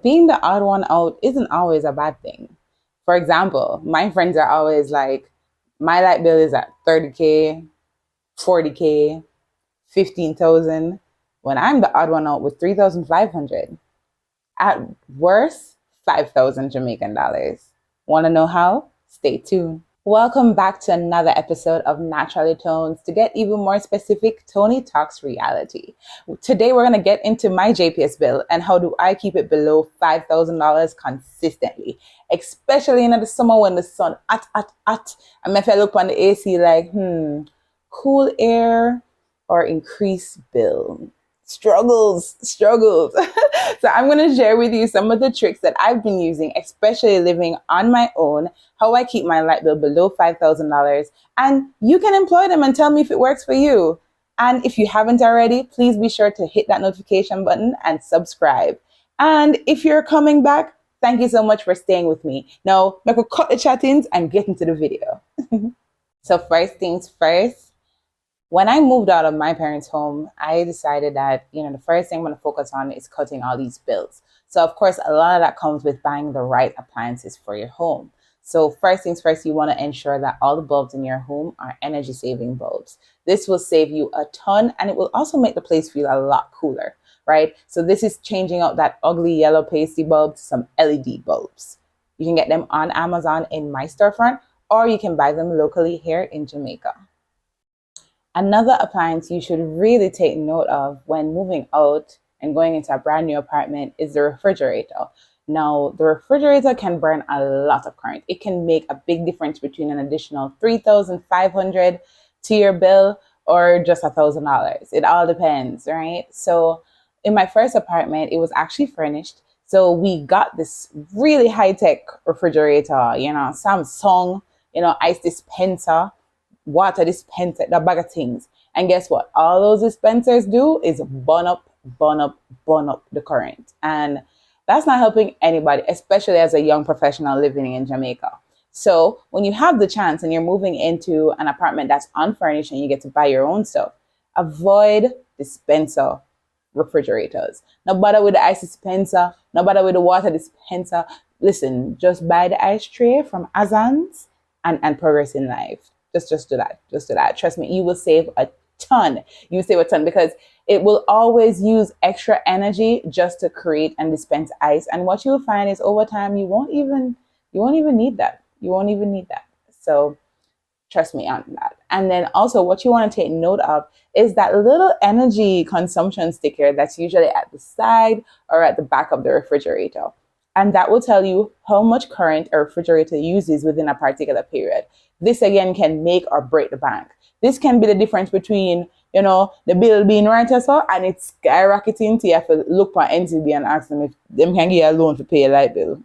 being the odd one out isn't always a bad thing. For example, my friends are always like, my light bill is at 30K, 40K, 15,000, when I'm the odd one out with 3,500. At worst, 5,000 Jamaican dollars. Want to know how? Stay tuned. Welcome back to another episode of Naturally Tones. To get even more specific, Tony Talks Reality. Today we're going to get into my JPS bill and how do I keep it below $5,000 consistently, especially in the summer when the sun hot. And if I look on the AC like, cool air or increased bill. Struggles. So I'm going to share with you some of the tricks that I've been using, especially living on my own, how I keep my light bill below $5,000. And you can employ them and tell me if it works for you. And if you haven't already, please be sure to hit that notification button and subscribe. And if you're coming back, thank you so much for staying with me. Now, I could cut the chat-ins and get into the video. So first things first, when I moved out of my parents' home, I decided that, the first thing I'm going to focus on is cutting all these bills. So, of course, a lot of that comes with buying the right appliances for your home. So first things first, you want to ensure that all the bulbs in your home are energy-saving bulbs. This will save you a ton, and it will also make the place feel a lot cooler, right? So this is changing out that ugly yellow pasty bulb to some LED bulbs. You can get them on Amazon in my storefront, or you can buy them locally here in Jamaica. Another appliance you should really take note of when moving out and going into a brand new apartment is the refrigerator. Now, the refrigerator can burn a lot of current. It can make a big difference between an additional $3,500 to your bill or just $1,000. It all depends, right? So in my first apartment, it was actually furnished. So we got this really high-tech refrigerator, Samsung, ice dispenser, water dispenser, that bag of things. And guess what? All those dispensers do is burn up the current. And that's not helping anybody, especially as a young professional living in Jamaica. So when you have the chance and you're moving into an apartment that's unfurnished and you get to buy your own stuff, avoid dispenser refrigerators. No bother with the ice dispenser, no bother with the water dispenser. Listen, just buy the ice tray from Azan's and progress in life. Just do that. Just do that. Trust me, you will save a ton. You will save a ton because it will always use extra energy just to create and dispense ice. And what you'll find is over time, you won't even need that. You won't even need that. So trust me on that. And then also what you want to take note of is that little energy consumption sticker that's usually at the side or at the back of the refrigerator. And that will tell you how much current a refrigerator uses within a particular period. This again can make or break the bank. This can be the difference between, the bill being right or so and it's skyrocketing to you have to look for NCB and ask them if them can give you a loan to pay a light bill.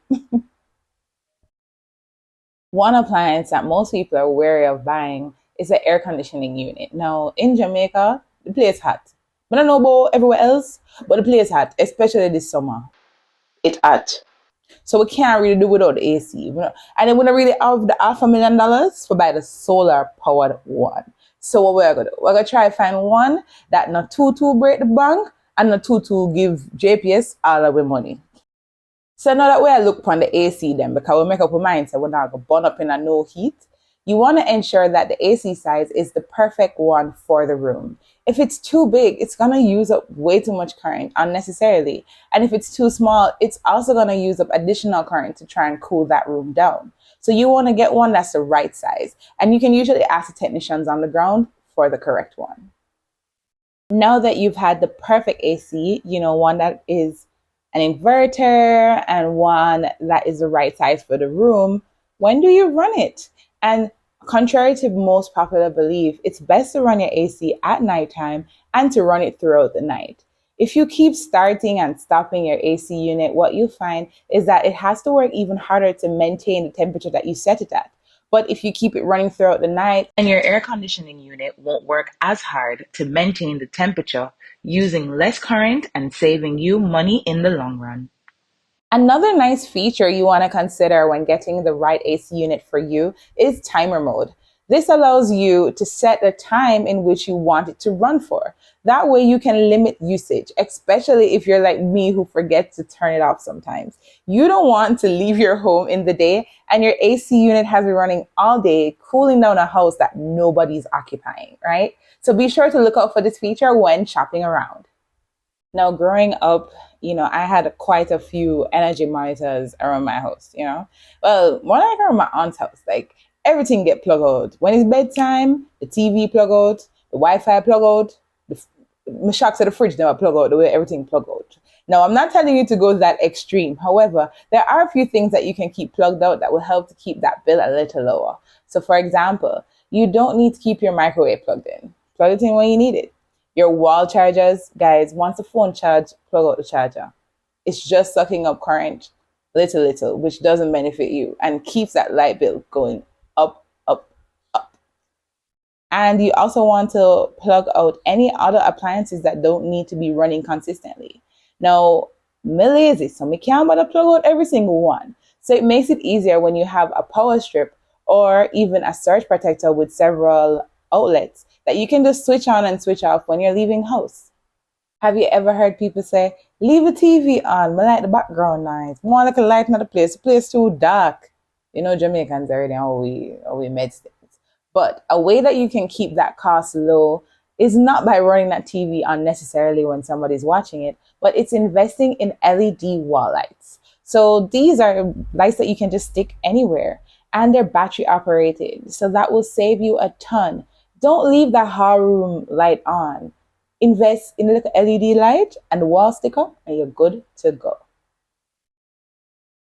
One appliance that most people are wary of buying is an air conditioning unit. Now, in Jamaica, the place hot. I don't know about everywhere else, but the place hot, especially this summer. It's hot. So we can't really do without the AC. And then we don't really have the $500,000 for buy the solar powered one. So what we're gonna do? We're gonna try to find one that not too break the bank and not too give JPS all of the money. So now that we look upon the AC then, because we make up our mind, so we're not gonna burn up in a no heat. You want to ensure that the AC size is the perfect one for the room. If it's too big, it's going to use up way too much current unnecessarily. And if it's too small, it's also going to use up additional current to try and cool that room down. So you want to get one that's the right size. And you can usually ask the technicians on the ground for the correct one. Now that you've had the perfect AC, one that is an inverter and one that is the right size for the room, when do you run it? And contrary to most popular belief, it's best to run your AC at nighttime and to run it throughout the night. If you keep starting and stopping your AC unit, what you'll find is that it has to work even harder to maintain the temperature that you set it at. But if you keep it running throughout the night, then your air conditioning unit won't work as hard to maintain the temperature, using less current and saving you money in the long run. Another nice feature you want to consider when getting the right AC unit for you is timer mode. This allows you to set the time in which you want it to run for. That way you can limit usage, especially if you're like me who forgets to turn it off sometimes. You don't want to leave your home in the day and your AC unit has been running all day, cooling down a house that nobody's occupying, right? So be sure to look out for this feature when shopping around. Now, growing up, I had quite a few energy monitors around my house. Well, more like around my aunt's house. Like everything get plugged out. When it's bedtime, the TV plug out, the Wi-Fi plug out, my shocks at the fridge never plug out, the way everything plug out. Now, I'm not telling you to go that extreme. However, there are a few things that you can keep plugged out that will help to keep that bill a little lower. So, for example, you don't need to keep your microwave plugged in. Plug it in when you need it. Your wall chargers, guys, once the phone charge, plug out the charger. It's just sucking up current little, which doesn't benefit you and keeps that light bill going up, up, up. And you also want to plug out any other appliances that don't need to be running consistently. Now, me lazy, so me can't bother plug out every single one. So it makes it easier when you have a power strip or even a surge protector with several outlets that you can just switch on and switch off when you're leaving house. Have you ever heard people say, leave the TV on, I like the background noise, more like a light in the place too dark. Jamaicans already how we made things. But a way that you can keep that cost low is not by running that TV unnecessarily when somebody's watching it, but it's investing in LED wall lights. So these are lights that you can just stick anywhere and they're battery operated. So that will save you a ton. Don't leave that hall room light on. Invest in a little LED light and wall sticker and you're good to go.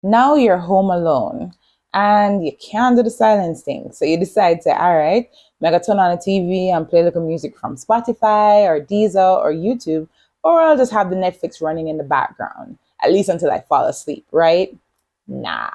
Now you're home alone and you can't do the silence thing. So you decide, say, all right, I'm going to turn on the TV and play little music from Spotify or Deezer or YouTube, or I'll just have the Netflix running in the background, at least until I fall asleep, right? Nah.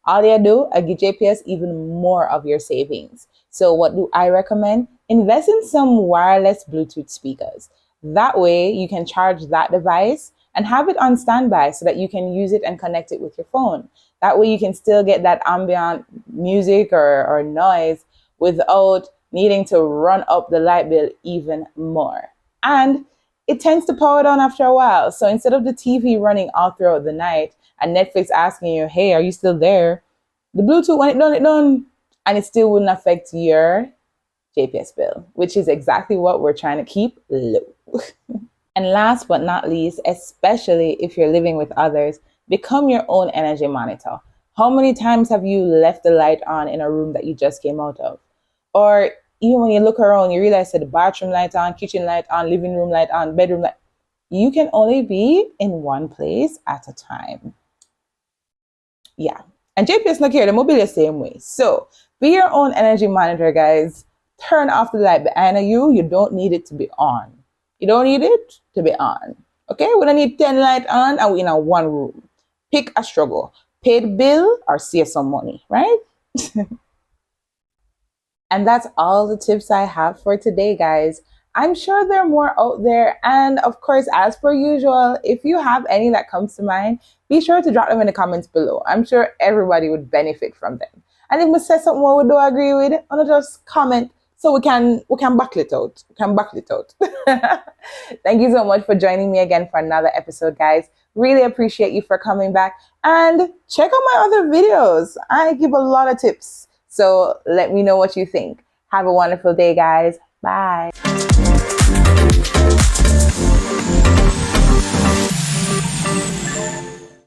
All you do, I give JPS even more of your savings. So what do I recommend? Invest in some wireless Bluetooth speakers. That way you can charge that device and have it on standby so that you can use it and connect it with your phone. That way you can still get that ambient music or noise without needing to run up the light bill even more. And it tends to power down after a while. So instead of the TV running all throughout the night and Netflix asking you, hey, are you still there? The Bluetooth, when it done. And it still wouldn't affect your JPS bill, which is exactly what we're trying to keep low. And last but not least, especially if you're living with others, become your own energy monitor. How many times have you left the light on in a room that you just came out of? Or even when you look around, you realize that the bathroom light on, kitchen light on, living room light on, bedroom light. You can only be in one place at a time. Yeah. And JPS not here, the mobile the same way. So be your own energy monitor, guys. Turn off the light behind you. You don't need it to be on. You don't need it to be on. Okay? We don't need 10 light on and we're in a one room. Pick a struggle. Pay the bill or save some money, right? And that's all the tips I have for today, guys. I'm sure there are more out there. And of course, as per usual, if you have any that comes to mind, be sure to drop them in the comments below. I'm sure everybody would benefit from them. And if we say something we don't agree with, just comment so we can buckle it out. Thank you so much for joining me again for another episode, guys. Really appreciate you for coming back. And check out my other videos. I give a lot of tips. So let me know what you think. Have a wonderful day, guys. Bye.